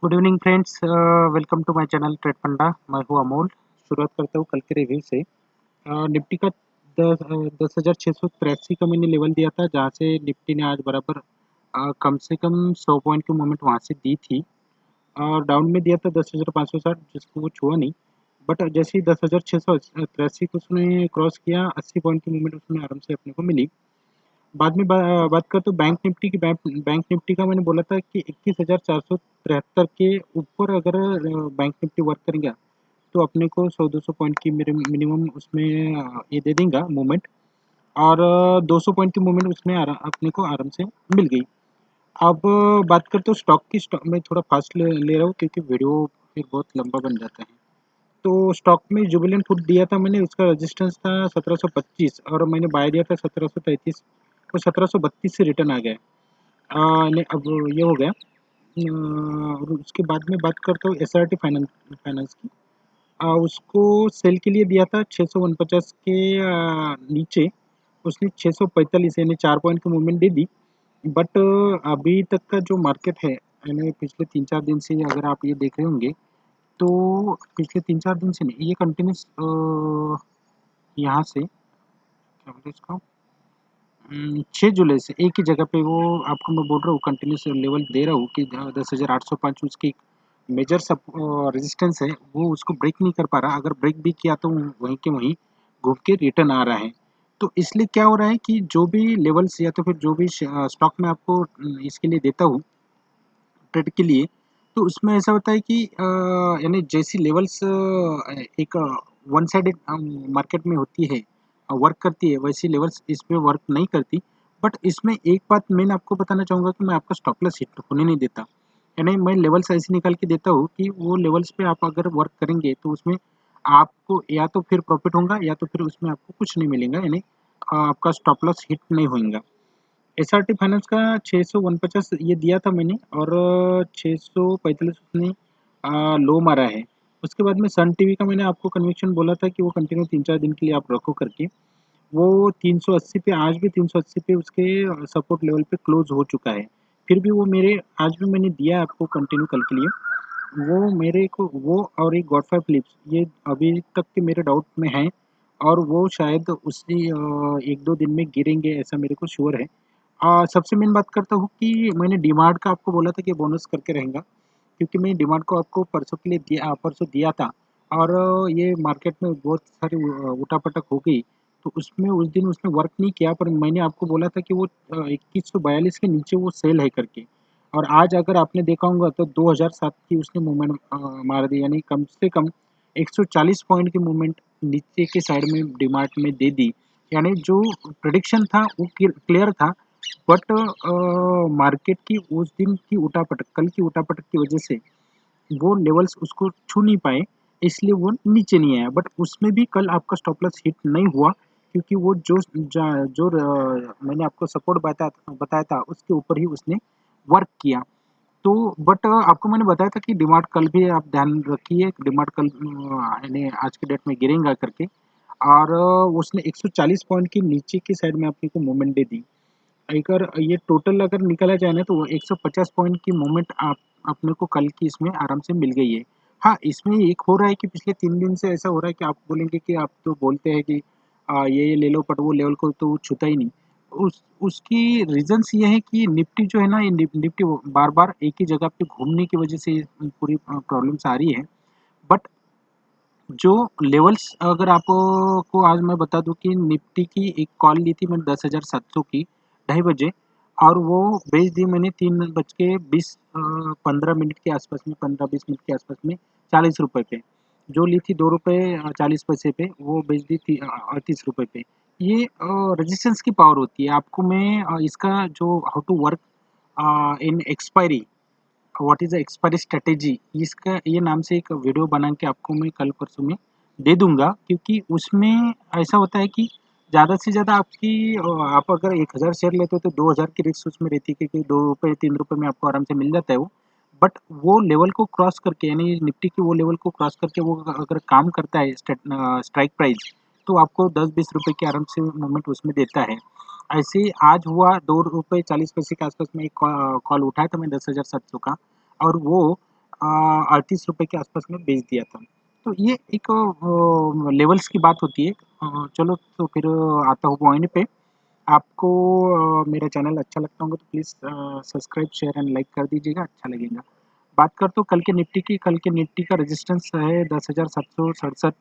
Good evening friends, welcome to my channel trade Funda. मैं हूँ अमोल। शुरुआत करता हूँ कल के रिव्यू से। निफ्टी का 10,683 का मैंने लेवल दिया था, जहाँ से निफ्टी ने आज बराबर कम से कम 100 पॉइंट की मूवमेंट वहाँ से दी थी। और डाउन में दिया था 10,560, जिसको वो छुआ नहीं। बट जैसे ही 10,683 को उसने क्रॉस किया, 80 पॉइंट की मूवमेंट उसमें आराम से अपने को मिली। बाद में बात करते तो बैंक निफ्टी की। बैंक निफ्टी का मैंने बोला था कि 21,473 के ऊपर अगर बैंक निफ्टी वर्क करेंगे तो अपने को 100-200 पॉइंट की मेरे मिनिमम उसमें ये दे देगा मूवमेंट। और 200 पॉइंट की मूवमेंट उसमें अपने को आराम से मिल गई। अब बात करते हो स्टॉक की। स्टॉक में थोड़ा फास्ट ले रहा हूँ क्योंकि वीडियो फिर बहुत लंबा बन जाता है। तो स्टॉक में जुबिलेंट फूड दिया था मैंने, उसका रेजिस्टेंस था 1725 और मैंने बाय दिया था 1733। तो 1732 से रिटर्न आ गया। नहीं, अब ये हो गया। और उसके बाद में बात करता हूँ एसआरटी फाइनेंस फाइनेंस की। उसको सेल के लिए दिया था 649 के नीचे। उसने 645 यानी 4 पॉइंट की मूवमेंट दे दी। बट अभी तक का जो मार्केट है, यानी पिछले 3-4 दिन से अगर आप ये देख रहे होंगे, तो पिछले 3-4 दिन से नहीं, ये कंटिन्यूस यहाँ से क्या बोलते हैं इसको, 6 जुलाई से एक ही जगह पे वो आपको मैं बोल रहा हूँ कंटिन्यूस लेवल दे रहा हूँ कि 10,805 उसकी मेजर सब रेजिस्टेंस है, वो उसको ब्रेक नहीं कर पा रहा। अगर ब्रेक भी किया तो वहीं के वहीं घूम के रिटर्न आ रहा है। तो इसलिए क्या हो रहा है कि जो भी लेवल्स या तो फिर जो भी स्टॉक में आपको इसके लिए देता हूँ ट्रेड के लिए, तो उसमें ऐसा होता है कि यानी जैसी लेवल्स एक वन साइडेड मार्केट में होती है, वर्क करती है, वैसी लेवल्स इसमें वर्क नहीं करती। बट इसमें एक बात मैं आपको बताना चाहूँगा कि मैं आपका स्टॉप लॉस हिट होने नहीं देता। यानी मैं लेवल्स ऐसे निकाल के देता हूँ कि वो लेवल्स पे आप अगर वर्क करेंगे तो उसमें आपको या तो फिर प्रॉफिट होगा या तो फिर उसमें आपको कुछ नहीं मिलेगा, यानी आपका स्टॉप लॉस हिट नहीं होगा। एसआरटी फाइनेंस का 649 ये दिया था मैंने, और 645 उसने लो मारा है। उसके बाद में सन टीवी का मैंने आपको कन्विक्शन बोला था कि वो कंटिन्यू 3-4 दिन के लिए आप रखो करके। वो 380 पे, आज भी 380 पे उसके सपोर्ट लेवल पे क्लोज हो चुका है। फिर भी वो मेरे, आज भी मैंने दिया आपको कंटिन्यू कल के लिए। वो मेरे को, वो और एक गॉडफाई फिलिप्स, ये अभी तक के मेरे डाउट में हैं। और वो शायद उसी 1-2 दिन में गिरेंगे, ऐसा मेरे को श्योर है। सबसे मेन बात करता हूँ कि मैंने डीमार्ट का आपको बोला था कि बोनस करके रहेगा, क्योंकि मैं डीमार्ट को आपको परसों के लिए परसों दिया था। और ये मार्केट में बहुत सारी उठापटक हो गई, तो उसमें उस दिन उसने वर्क नहीं किया। पर मैंने आपको बोला था कि वो 2142 के नीचे वो सेल है करके। और आज अगर आपने देखा होगा तो 2007 की उसने मूवमेंट मार दी, यानी कम से कम 140 पॉइंट की मूवमेंट नीचे के साइड में डीमार्ट में दे दी। यानी जो प्रेडिक्शन था वो क्लियर था। बट मार्केट की उस दिन की उठापटक, कल की उठापटक की वजह से वो लेवल्स उसको छू नहीं पाए, इसलिए वो नीचे नहीं आया। बट उसमें भी कल आपका स्टॉप लॉस हिट नहीं हुआ, क्योंकि वो मैंने आपको सपोर्ट बताया था उसके ऊपर ही उसने वर्क किया। तो बट आपको मैंने बताया था कि डिमार्ट कल भी आप ध्यान रखिए, डिमार्ट कल यानी आज के डेट में गिरेगा करके। और उसने 140 पॉइंट के नीचे की साइड में अपने को मूवमेंट दे दी। अगर ये टोटल अगर निकाला जाए ना, तो वो 150 पॉइंट की मूवमेंट आप अपने को कल की इसमें आराम से मिल गई है। हाँ, इसमें एक हो रहा है कि पिछले 3 दिन से ऐसा हो रहा है कि आप बोलेंगे कि आप तो बोलते हैं कि ये ले लो, बट वो लेवल को तो छूता ही नहीं। उसकी रीज़न्स ये है कि निफ्टी जो है ना, ये निफ्टी बार-बार एक ही जगह पे घूमने की वजह से ये पूरी प्रॉब्लम्स आ रही है। बट जो लेवल्स अगर आपको आज मैं बता दूँ कि निफ्टी की एक कॉल ली थी मैंने 10,700 की, ढाई बजे। और वो बेच दी मैंने 15 मिनट के आसपास में, 15-20 मिनट के आसपास में, ₹40 पे। जो ली थी ₹2 40 पैसे पे, वो बेच दी थी ₹38 पे। ये रेजिस्टेंस की पावर होती है। आपको मैं इसका जो how to work in expiry, what is the expiry strategy, इसका ये नाम से एक वीडियो बना के आपको मैं कल परसों में दे दूँगा। क्योंकि उसमें ऐसा होता है कि ज़्यादा से ज़्यादा आपकी आप अगर 1000 शेयर लेते हो तो 2000 की रिस्क उसमें रहती है, क्योंकि ₹2 ₹3 में आपको आराम से मिल जाता है वो। बट वो लेवल को क्रॉस करके, यानी निफ्टी की वो लेवल को क्रॉस करके वो अगर काम करता है स्ट्राइक प्राइस, तो आपको ₹10-20 की आराम से मूवमेंट उसमें देता है। ऐसे ही आज हुआ ₹2 40 पैसे के आसपास में एक कॉल उठाया था मैं 10,700 का। और वो ₹38 के आसपास में बेच दिया था। तो ये एक लेवल्स की बात होती है। चलो तो फिर आता हूँ पॉइंट पे। आपको मेरा चैनल अच्छा लगता होगा तो please subscribe, share and like कर दीजिएगा, अच्छा लगेगा। बात करता हूँ कल के निफ्टी की। कल के निफ्टी का रेजिस्टेंस है 10,767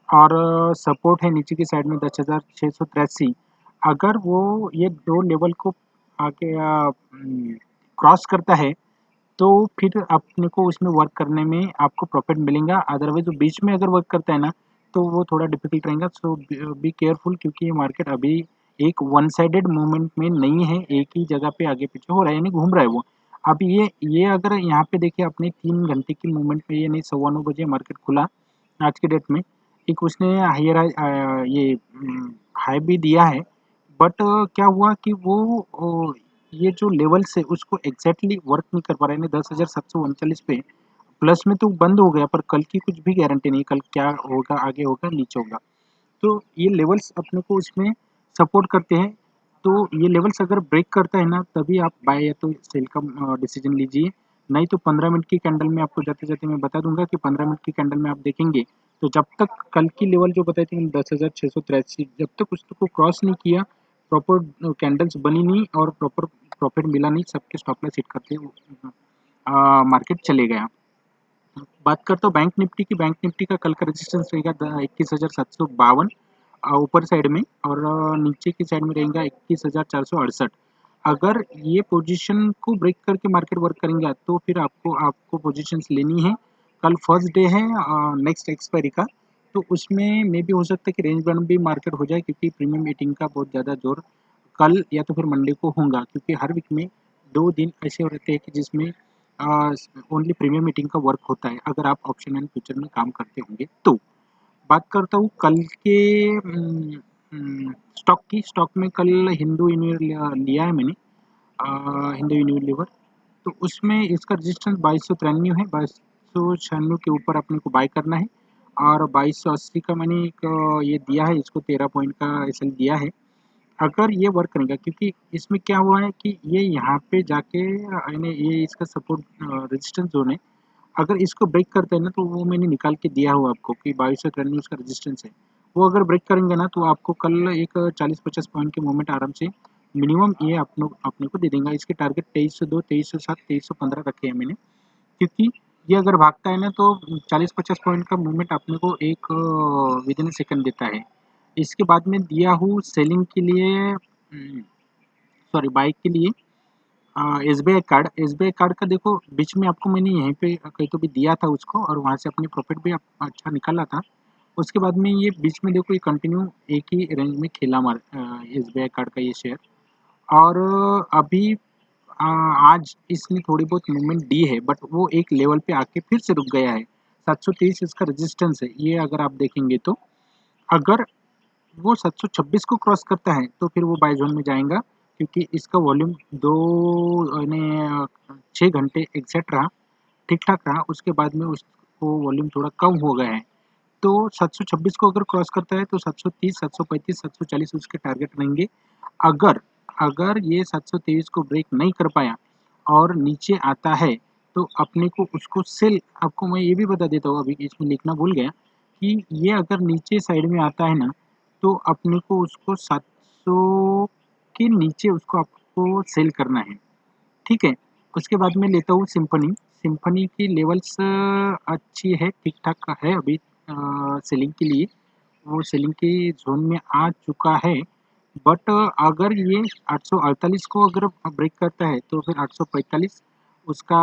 और सपोर्ट है नीचे की साइड में 10,683। अगर वो ये 2 लेवल को आगे क्रॉस करता है तो फिर अपने को उसमें वर्क करने में आपको प्रॉफिट मिलेगा। अदरवाइज़ वो बीच में अगर वर्क करता है ना, तो वो थोड़ा डिफ़िकल्ट रहेगा। सो बी केयरफुल, क्योंकि ये मार्केट अभी एक वन साइडेड मूवमेंट में नहीं है, एक ही जगह पे आगे-पीछे हो रहा है, यानी घूम रहा है वो। अब ये अगर यहाँ पे देखिए अपने 3 घंटे की मूवमेंट में, यानी 9:15 बजे मार्केट खुला आज के डेट में, एक उसने हाई भी दिया है। बट क्या हुआ कि वो ये जो लेवल्स है उसको एग्ज़ैक्टली वर्क नहीं कर पा रहा है, यानी 10,739 पे प्लस में तो बंद हो गया, पर कल की कुछ भी गारंटी नहीं है, कल क्या होगा, आगे होगा, नीचे होगा। तो ये लेवल्स अपने को इसमें सपोर्ट करते हैं। तो ये लेवल्स अगर ब्रेक करता है ना, तभी आप बाय या तो सेल का डिसीजन लीजिए। नहीं तो 15 मिनट की कैंडल में आपको जाते-जाते मैं बता दूँगा कि 15 मिनट की कैंडल में आप देखेंगे, तो जब तक कल की लेवल जो बताई थी 10,683, जब तक उसको क्रॉस नहीं किया, प्रॉपर कैंडल्स बनी नहीं और प्रॉपर प्रॉफिट मिला नहीं, सबके स्टॉप लॉस हिट करते मार्केट चले गया। बात करता हूँ बैंक निफ्टी की। बैंक निफ्टी का कल का रेजिस्टेंस रहेगा 21,752 ऊपर साइड में, और नीचे की साइड में रहेगा 21,468। अगर ये पोजीशन को ब्रेक करके मार्केट वर्क करेंगे तो फिर आपको आपको पोजीशंस लेनी है। कल फर्स्ट डे है नेक्स्ट एक्सपायरी का, तो उसमें मे भी हो सकता है कि रेंज बाउंड भी मार्केट हो जाए, क्योंकि प्रीमियम मीटिंग का बहुत ज़्यादा जोर कल या तो फिर मंडे को होगा, क्योंकि हर वीक में 2 दिन ऐसे रहते हैं कि जिसमें ओनली प्रीमियम मीटिंग का वर्क होता है, अगर आप ऑप्शन एंड फ्यूचर में काम करते होंगे तो। बात करता हूँ कल के स्टॉक की। स्टॉक में कल हिंदू यूनिलीवर लिया है मैंने, हिंदू यूनिलीवर। तो उसमें इसका रजिस्टेंस 2293 है। 2296 के ऊपर अपने को बाय करना है, और 2280 का मैंने एक ये दिया है, इसको 13 पॉइंट का एसएल दिया है। अगर ये वर्क करेगा, क्योंकि इसमें क्या हुआ है कि ये यहाँ पे जाके यानी ये इसका सपोर्ट रेजिस्टेंस जोन है। अगर इसको ब्रेक करते हैं ना, तो वो मैंने निकाल के दिया हुआ आपको कि 2293 उसका रेजिस्टेंस है। वो अगर ब्रेक करेंगे ना, तो आपको कल एक 40-50 पॉइंट की मूवमेंट आराम से मिनिमम ये अपने को दे देगा। इसके टारगेट 2302, 2307, 2315 रखे हैं मैंने, क्योंकि ये अगर भागता है ना, तो 40-50 पॉइंट का मूवमेंट अपने को एक विद इन सेकंड देता है। इसके बाद में दिया हूँ सेलिंग के लिए, सॉरी बाइक के लिए, एसबीआई कार्ड। एसबीआई कार्ड का देखो बीच में आपको मैंने यहीं पे कहीं तो भी दिया था उसको, और वहाँ से अपनी प्रॉफिट भी अच्छा निकाला था। उसके बाद में ये बीच में देखो ये कंटिन्यू एक ही रेंज में खेला एसबीआई कार्ड का ये शेयर। और अभी आज इसने थोड़ी बहुत मूवमेंट दी है, बट वो एक लेवल पे आके फिर से रुक गया है। 730 इसका रेजिस्टेंस है, ये अगर आप देखेंगे तो। अगर वो 726 को क्रॉस करता है तो फिर वो बाय जोन में जाएगा, क्योंकि इसका वॉल्यूम 2 यानी 6 घंटे एग्जैक्ट रहा, ठीक-ठाक रहा। उसके बाद में उसको वॉल्यूम थोड़ा कम हो गया है। तो 726 को अगर क्रॉस करता है तो 730, 735, 740 उसके टारगेट रहेंगे। अगर अगर ये 723 को ब्रेक नहीं कर पाया और नीचे आता है, तो अपने को उसको सेल, आपको मैं ये भी बता देता हूँ, अभी इसमें लिखना भूल गया कि ये अगर नीचे साइड में आता है ना, तो अपने को उसको 700 के नीचे उसको आपको सेल करना है, ठीक है? उसके बाद में लेता हूँ सिम्फनी। सिम्फनी की लेवल्स अच्छी है, ठीक-ठाक है अभी सेलिंग के लिए। वो सेलिंग के ज़ोन में आ चुका है। बट अगर ये 848 को अगर ब्रेक करता है, तो फिर 845 उसका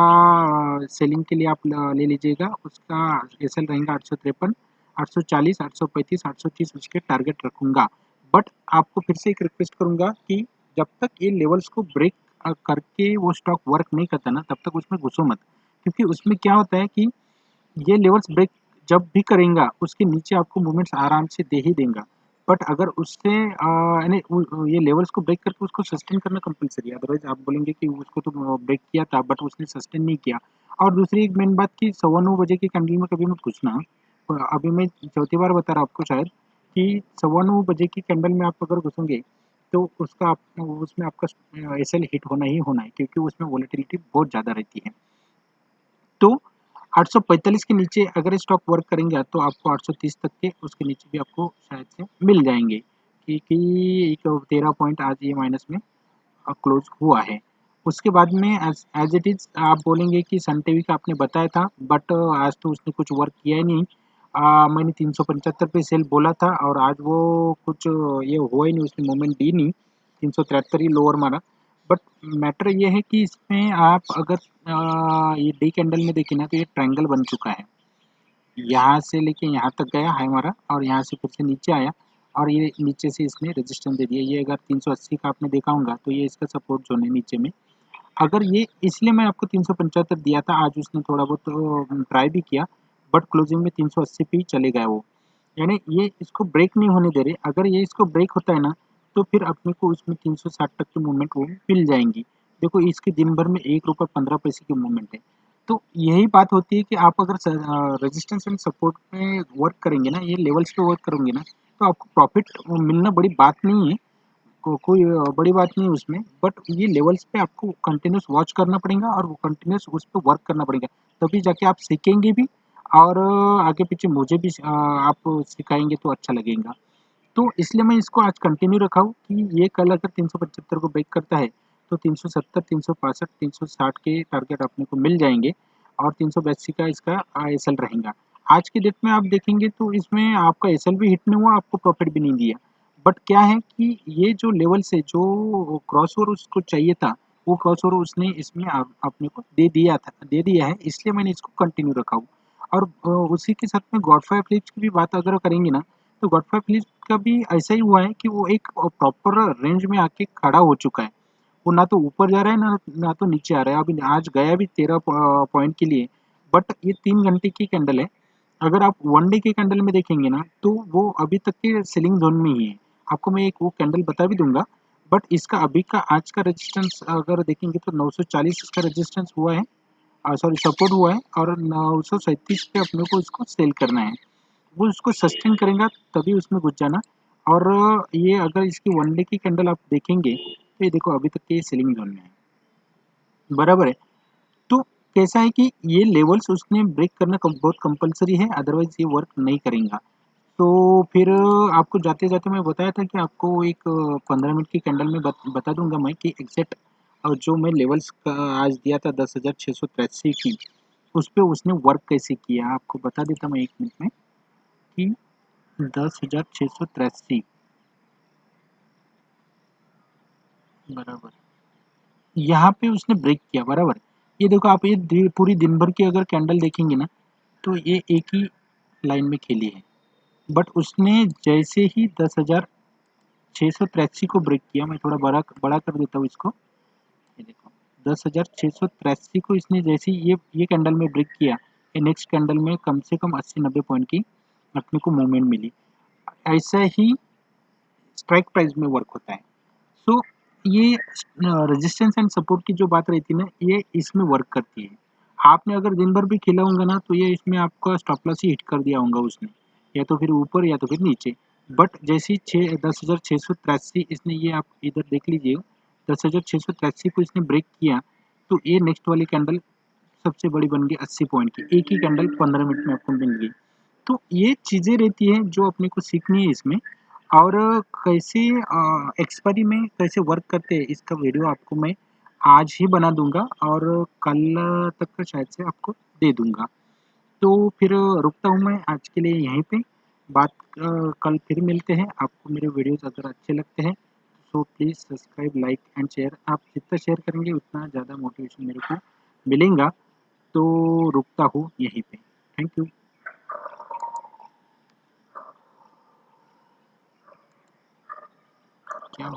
सेलिंग के लिए आप ले लीजिएगा। उसका एसएल रहेगा 853, 840, 835, 830 उसके टारगेट रखूँगा। बट आपको फिर से एक रिक्वेस्ट करूँगा कि जब तक ये लेवल्स को ब्रेक करके वो स्टॉक वर्क नहीं करता ना, तब तक उसमें घुसो मत। क्योंकि उसमें क्या होता है कि ये लेवल्स ब्रेक जब भी करेगा, उसके नीचे आपको मूवमेंट्स आराम से दे ही देगा। बट अगर उससे यानी ये लेवल्स को ब्रेक करके उसको सस्टेन करना कंपल्सरी है, अदरवाइज़ आप बोलेंगे कि उसको तो ब्रेक किया था बट उसने सस्टेन नहीं किया। और दूसरी एक मेन बात कि 9:15 बजे की कैंडल में कभी मत घुसना। अभी मैं चौथी बार बता रहा हूँ आपको शायद कि 9:15 बजे की कैंडल में आप अगर घुसेंगे, तो उसमें आपका एसएल हिट होना ही होना है, क्योंकि उसमें वोलेटिलिटी बहुत ज़्यादा रहती है। तो 845 के नीचे अगर स्टॉक वर्क करेंगे तो आपको 830 तक के उसके नीचे भी आपको शायद से मिल जाएंगे, क्योंकि एक 13 पॉइंट आज ये माइनस में क्लोज हुआ है। उसके बाद में एज इट इज आप बोलेंगे कि सन टीवी का आपने बताया था, बट आज तो उसने कुछ वर्क किया ही नहीं। मैंने 375 पे सेल बोला था और आज वो कुछ ये हुआ ही नहीं, उसने मूवमेंट दी नहीं, 373 ही लोअर मारा। बट मैटर ये है कि इसमें आप अगर ये डी कैंडल में देखें ना तो ये ट्रायंगल बन चुका है, यहाँ से लेके यहाँ तक गया है हमारा और यहाँ से फिर से नीचे आया और ये नीचे से इसने रेजिस्टेंस दे दिया। ये अगर 380 का आपने देखा होगा तो ये इसका सपोर्ट जोन है नीचे में। अगर ये इसलिए मैं आपको 375 दिया था, आज उसने थोड़ा बहुत ट्राई भी किया बट क्लोजिंग में 380 पे ही चले गए वो, यानी ये इसको ब्रेक नहीं होने दे रहे। अगर ये इसको ब्रेक होता है ना तो फिर अपने को उसमें 360 तक की मूवमेंट वो मिल जाएंगी। देखो इसके दिन भर में 1 रुपये 15 पैसे की मूवमेंट है। तो यही बात होती है कि आप अगर रेजिस्टेंस एंड सपोर्ट में वर्क करेंगे ना, ये लेवल्स पे वर्क करोगे ना, तो आपको प्रॉफिट मिलना बड़ी बात नहीं है, कोई बड़ी बात नहीं है उसमें। बट ये लेवल्स पे आपको कंटिन्यूस वॉच करना पड़ेगा और वो कंटिन्यूस उस पर वर्क करना पड़ेगा, तभी जाके आप सीखेंगे भी और आगे पीछे मुझे भी आप सिखाएंगे तो अच्छा लगेगा। तो इसलिए मैं इसको आज कंटिन्यू रखा हूँ कि ये कल अगर 375 को ब्रेक करता है तो 370, 365, 360 के टारगेट अपने को मिल जाएंगे और 382 का इसका एसएल रहेगा। आज की डेट में आप देखेंगे तो इसमें आपका एसएल भी हिट नहीं हुआ, आपको प्रॉफिट भी नहीं दिया। बट क्या है कि ये जो लेवल से जो क्रॉस ओवर उसको चाहिए था, वो क्रॉस ओवर उसने इसमें अपने को दे दिया है, इसलिए मैंने इसको कंटिन्यू रखा हूँ। और उसी के साथ में गॉडफायर फिलिप्स की भी बात अगर करेंगे ना, तो गॉडफ्राई फिलिप्स का भी ऐसा ही हुआ है कि वो एक प्रॉपर रेंज में आके खड़ा हो चुका है। वो ना तो ऊपर जा रहा है ना तो नीचे आ रहा है। अभी आज गया भी 13 पॉइंट के लिए, बट ये 3 घंटे की कैंडल है। अगर आप वन डे के कैंडल में देखेंगे ना तो वो अभी तक के सेलिंग जोन में ही है। आपको मैं एक वो कैंडल बता भी दूंगा। बट इसका अभी का आज का रेजिस्टेंस अगर देखेंगे तो 940 इसका रेजिस्टेंस हुआ है, सॉरी सपोर्ट हुआ है, और 937 पे अपने को इसको सेल करना है। वो उसको सस्टेन करेगा तभी उसमें घुस जाना। और ये अगर इसकी वन डे की कैंडल आप देखेंगे तो ये देखो अभी तक के सेलिंग जोन में है, बराबर है। तो कैसा है कि ये लेवल्स उसने ब्रेक करना बहुत कंपलसरी है, अदरवाइज ये वर्क नहीं करेगा। तो फिर आपको जाते जाते मैं बताया था कि आपको एक 15 मिनट की कैंडल में बता दूंगा मैं कि एग्जैक्ट जो मैं लेवल्स का आज दिया था 10,683 की, उस पर उसने वर्क कैसे किया आपको बता देता मैं 1 मिनट में कि 10,683 बराबर यहाँ पे उसने ब्रेक किया, बराबर। ये देखो आप ये पूरी दिन भर की अगर कैंडल देखेंगे ना तो ये एक ही लाइन में खेली है। बट उसने जैसे ही 10,683 को ब्रेक किया, मैं थोड़ा बड़ा बड़ा कर देता हूँ इसको, ये देखो 10,683 को इसने जैसे ही ये कैंडल में ब्रेक किया, ये नेक्स्ट कैंडल में कम से कम 80-90 पॉइंट की अपने को मूवमेंट मिली। ऐसा ही स्ट्राइक प्राइस में वर्क होता है। सो ये रेजिस्टेंस एंड सपोर्ट की जो बात रहती है ना, ये इसमें वर्क करती है। आपने अगर दिन भर भी खेला होगा ना तो ये इसमें आपका स्टॉप लॉस ही हिट कर दिया होगा उसने, या तो फिर ऊपर या तो फिर नीचे। बट जैसे ही 10,683 इसने, ये आप इधर देख लीजिए, 10,683 को इसने ब्रेक किया तो ये नेक्स्ट वाली कैंडल सबसे बड़ी बन गई 80 पॉइंट की, एक ही कैंडल 15 मिनट में आपको मिल गई। तो ये चीज़ें रहती हैं जो अपने को सीखनी है इसमें। और कैसे एक्सपायरी में कैसे वर्क करते हैं इसका वीडियो आपको मैं आज ही बना दूंगा और कल तक का शायद से आपको दे दूंगा। तो फिर रुकता हूँ मैं आज के लिए यहीं पे। बात कल फिर मिलते हैं। आपको मेरे वीडियोस अगर अच्छे लगते हैं तो please subscribe, like and share. आप जितना शेयर करेंगे उतना ज़्यादा मोटिवेशन मेरे को मिलेगा। तो रुकता हूँ यहीं पे। Thank you. क्या हो